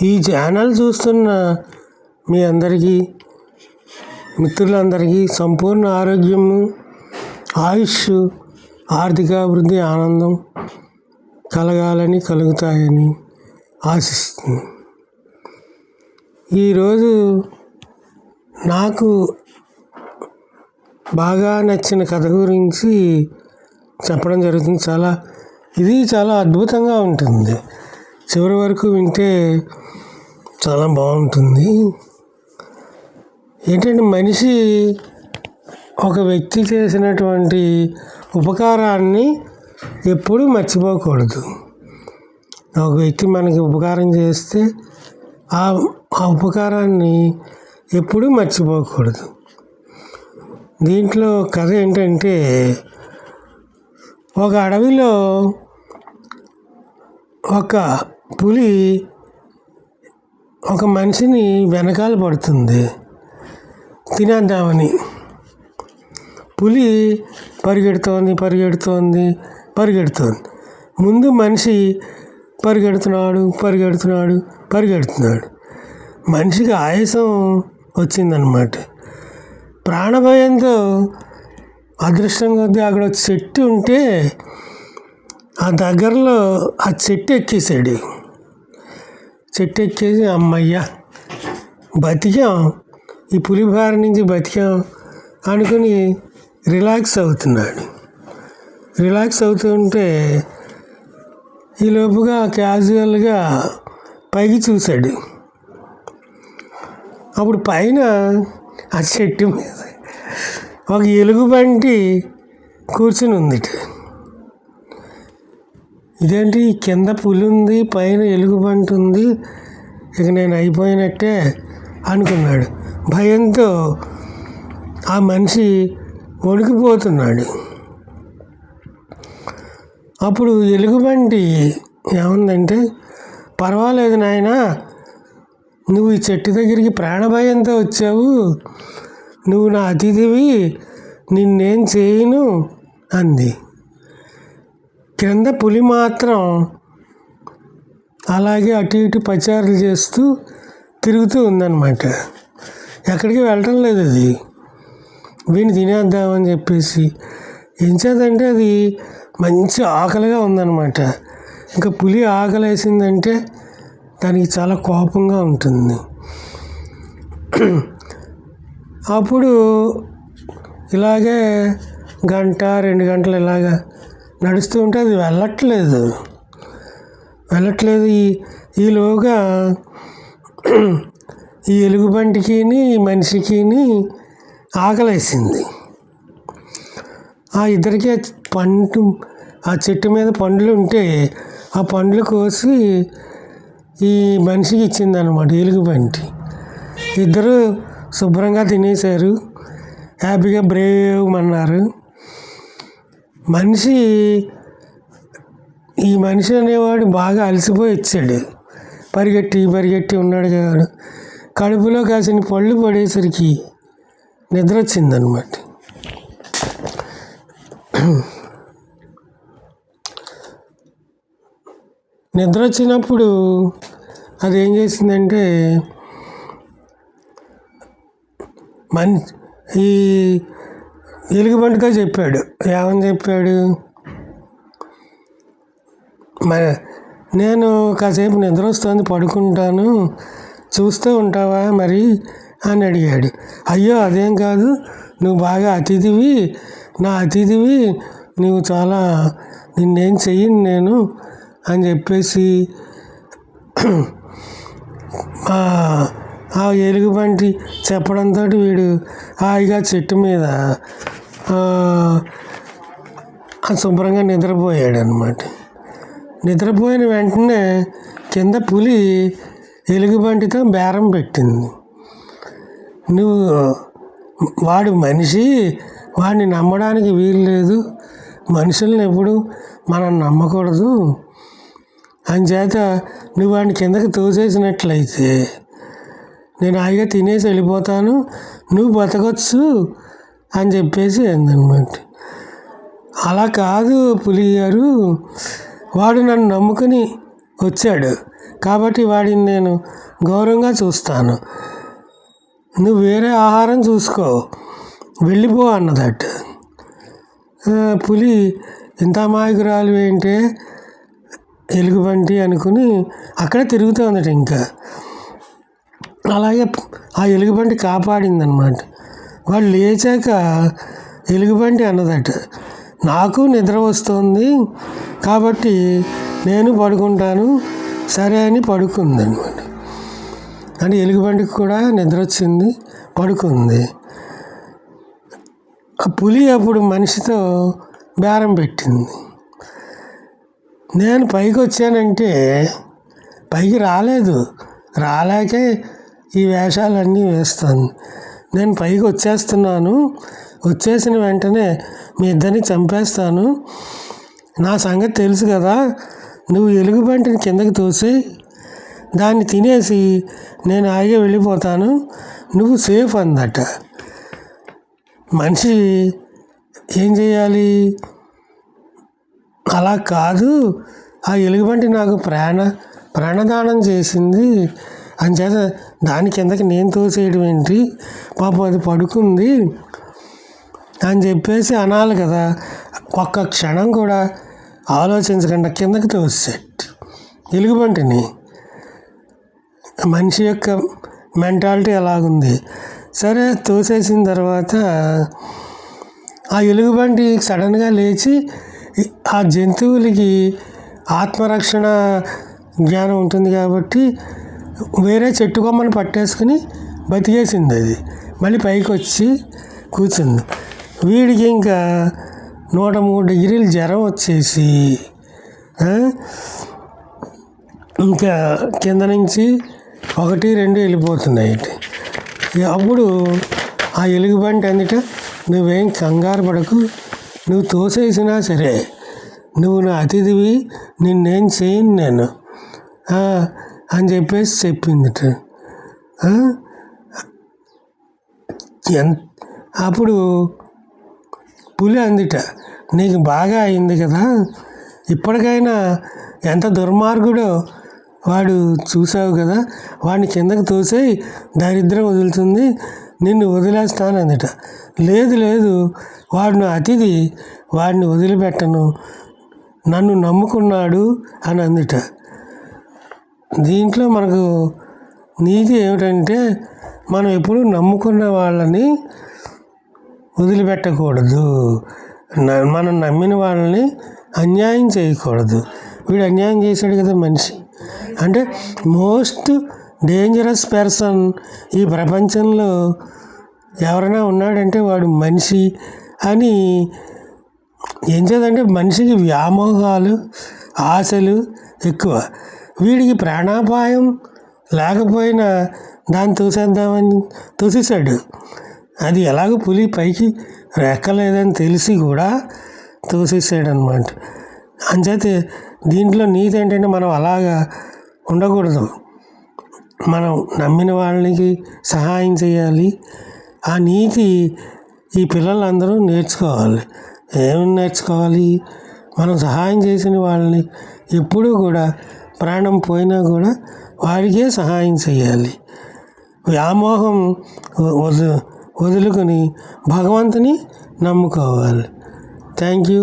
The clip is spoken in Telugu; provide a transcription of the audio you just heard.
ఈ ఛానల్ చూస్తున్న మీ అందరికీ, మిత్రులందరికీ సంపూర్ణ ఆరోగ్యము, ఆయుష్, ఆర్థికాభివృద్ధి, ఆనందం కలుగుతాయని ఆశిస్తుంది. ఈరోజు నాకు బాగా నచ్చిన కథ గురించి చెప్పడం జరుగుతుంది. ఇది చాలా అద్భుతంగా ఉంటుంది. చివరి వరకు వింటే చాలా బాగుంటుంది. ఏంటంటే, మనిషి ఒక వ్యక్తి చేసినటువంటి ఉపకారాన్ని ఎప్పుడూ మర్చిపోకూడదు. ఒక వ్యక్తి మనకి ఉపకారం చేస్తే ఆ ఉపకారాన్ని ఎప్పుడూ మర్చిపోకూడదు. దీంట్లో కథ ఏంటంటే, ఒక అడవిలో ఒక పులి ఒక మనిషిని వెనకాల పడుతుంది తినేద్దామని. పులి పరిగెడుతోంది. ముందు మనిషి పరిగెడుతున్నాడు. మనిషికి ఆయాసం వచ్చిందనమాట. ప్రాణభయంతో అదృష్టం కొద్దీ అక్కడ ఒక చెట్టు ఉంటే ఆ దగ్గరలో ఆ చెట్టు ఎక్కేసాడు. చెట్టు ఎక్కేసి అమ్మయ్య బతికాం, ఈ పులి బారి నుంచి బతికాం అనుకుని రిలాక్స్ అవుతుంటే ఈలోపుగా క్యాజువల్గా పైకి చూశాడు. అప్పుడు పైన ఆ చెట్టు మీద ఒక ఎలుగుబంటి కూర్చుని ఉంది. ఇదేంటి, కింద పులి ఉంది, పైన ఎలుగుబంటి ఉంది, ఇక నేను అయిపోయినట్టే అనుకున్నాడు. భయంతో ఆ మనిషి వణికిపోతున్నాడు. అప్పుడు ఎలుగుబంటి ఏముందంటే, పర్వాలేదు నాయనా, నువ్వు ఈ చెట్టు దగ్గరికి ప్రాణభయంతో వచ్చావు, నువ్వు నా అతిథివి, నిన్నేం చేయను అంది. కింద పులి మాత్రం అలాగే అటు ఇటు పచారులు చేస్తూ తిరుగుతూ ఉందన్నమాట. ఎక్కడికి వెళ్ళటం లేదు. అది వీడిని తినేద్దామని చెప్పేసి. ఏం చేద్దంటే, అది మంచి ఆకలిగా ఉందన్నమాట. ఇంకా పులి ఆకలి వేసిందంటే దానికి చాలా కోపంగా ఉంటుంది. అప్పుడు ఇలాగే 1-2 గంటలు ఇలాగా నడుస్తూ ఉంటే అది వెళ్ళట్లేదు. ఈలోగా ఈ ఎలుగుబంటికి ఈ మనిషికి ఆకలేసింది. ఆ ఇద్దరికి ఆ చెట్టు మీద పండ్లు ఉంటే ఆ పండ్లు కోసి ఈ మనిషికి ఇచ్చిందనమాట ఎలుగుబంటి. ఇద్దరు శుభ్రంగా తినేశారు, హ్యాపీగా బ్రేవ్మన్నారు. ఈ మనిషి అనేవాడు బాగా అలసిపోయి వచ్చాడు. పరిగెట్టి ఉన్నాడు కదా. కడుపులో కాసిన పళ్ళు పడేసరికి నిద్ర వచ్చిందనమాట. నిద్ర వచ్చినప్పుడు అదేం చేసిందంటే, ఈ ఎలుగుబంటితో చెప్పాడు. ఏమని చెప్పాడు, నేను కాసేపు నిద్ర వస్తుంది, పడుకుంటాను, చూస్తూ ఉంటావా మరి అని అడిగాడు. అయ్యో అదేం కాదు, నువ్వు బాగా అతిథివి, నా అతిథివి, నువ్వు చాలా, నిన్నేం చెయ్యను నేను అని చెప్పేసి ఆ ఎలుగుబంటి చెప్పడంతో వీడు హాయిగా చెట్టు మీద శుభ్రంగా నిద్రపోయాడు అనమాట. నిద్రపోయిన వెంటనే కింద పులి ఎలుగుబంటితో బేరం పెట్టింది. వాడు మనిషి, వాడిని నమ్మడానికి వీలు లేదు, మనుషుల్ని ఎప్పుడు మనం నమ్మకూడదు, అంచేత నువ్వు వాడిని కిందకి తోసేసినట్లయితే నేను హాయిగా తినేసి వెళ్ళిపోతాను, నువ్వు బతకొచ్చు అని చెప్పేసి అందనమాట. అలా కాదు పులి గారు, వాడు నన్ను నమ్ముకుని వచ్చాడు, కాబట్టి వాడిని నేను గౌరవంగా చూస్తాను. నువ్వు వేరే ఆహారం చూసుకో, వెళ్ళిపో అన్నదట. పులి ఇంత అమాయకురాలు ఏంటే ఎలుగుబంటి అనుకుని అక్కడే తిరుగుతుందట. ఇంకా అలాగే ఆ ఎలుగుబంటి కాపాడిందనమాట. వాళ్ళు లేచాక ఎలుగుబంటి అన్నదట, నాకు నిద్ర వస్తుంది కాబట్టి నేను పడుకుంటాను, సరే అని పడుకుందనమాట. అంటే ఎలుగుబంటికి కూడా నిద్ర వచ్చింది, పడుకుంది. ఆ పులి అప్పుడు మనిషితో బేరం పెట్టింది. నేను పైకి వచ్చానంటే పైకి రాలేదు, రాలేకే ఈ వేషాలన్నీ వేస్తాను. నేను పైకి వచ్చేస్తున్నాను, వచ్చేసిన వెంటనే మీ ఇద్దరిని చంపేస్తాను. నా సంగతి తెలుసు కదా, నువ్వు ఎలుగుబంటిని కిందకి తోసి దాన్ని తినేసి నేను హాయిగా వెళ్ళిపోతాను, నువ్వు సేఫ్ అందట. మనిషి ఏం చేయాలి? అలా కాదు, ఆ ఎలుగుబంటి నాకు ప్రాణదానం చేసింది, అంచేత దాని కిందకి నేను తోసేయడం ఏంటి, పాపం అది పడుకుంది అని చెప్పేసి అనాలి కదా. ఒక్క క్షణం కూడా ఆలోచించకుండా కిందకి తోసేట్ ఎలుగుబంటిని. మనిషి యొక్క మెంటాలిటీ ఎలాగుంది. సరే తోసేసిన తర్వాత ఆ ఎలుగుబంటి సడన్గా లేచి ఆ జంతువులకి ఆత్మరక్షణ జ్ఞానం ఉంటుంది కాబట్టి వేరే చెట్టు కొమ్మని పట్టేసుకుని బతికేసింది. అది మళ్ళీ పైకి వచ్చి కూర్చుంది. వీడికి ఇంకా 103 డిగ్రీలు జ్వరం వచ్చేసి ఇంకా కింద నుంచి 1, 2 వెళ్ళిపోతున్నాయి. అప్పుడు ఆ ఎలుగుబంటి అందుట, నువ్వేం కంగారు పడకు, నువ్వు తోసేసినా సరే నువ్వు నా అతిథివి, నిన్నేం చేయను నేను అని చెప్పేసి చెప్పిందిట. అప్పుడు పులి అందిట, నీకు బాగా అయింది కదా, ఇప్పటికైనా ఎంత దుర్మార్గుడో వాడు చూసావు కదా, వాడిని కిందకి తోసే దరిద్రం వదులుతుంది, నిన్ను వదిలేస్తాను అందుట. లేదు లేదు, వాడు నా అతిథి, వాడిని వదిలిపెట్టను, నన్ను నమ్ముకున్నాడు అని అందుట. దీంట్లో మనకు నీతి ఏమిటంటే, మనం ఎప్పుడు నమ్ముకున్న వాళ్ళని వదిలిపెట్టకూడదు, మనం నమ్మిన వాళ్ళని అన్యాయం చేయకూడదు. వీడు అన్యాయం చేశాడు కదా మనిషి. అంటే మోస్ట్ డేంజరస్ పర్సన్ ఈ ప్రపంచంలో ఎవరైనా ఉన్నాడంటే వాడు మనిషి అని. ఏం చేద్దంటే మనిషికి వ్యామోహాలు, ఆశలు ఎక్కువ. వీడికి ప్రాణాపాయం లేకపోయినా దాన్ని తోసేద్దామని తోసేసాడు. అది ఎలాగో పులి పైకి రెక్కలేదని తెలిసి కూడా తోసేసాడు అనమాట. అంచేత దీంట్లో నీతి ఏంటంటే, మనం అలాగా ఉండకూడదు, మనం నమ్మిన వాళ్ళకి సహాయం చేయాలి. ఆ నీతి ఈ పిల్లలందరూ నేర్చుకోవాలి. ఏమని నేర్చుకోవాలి? మనం సహాయం చేసిన వాళ్ళని ఎప్పుడూ కూడా ప్రాణం పోయినా కూడా వారికే సహాయం చేయాలి. వ్యామోహం వదులుకొని భగవంతుని నమ్ముకోవాలి. Thank you.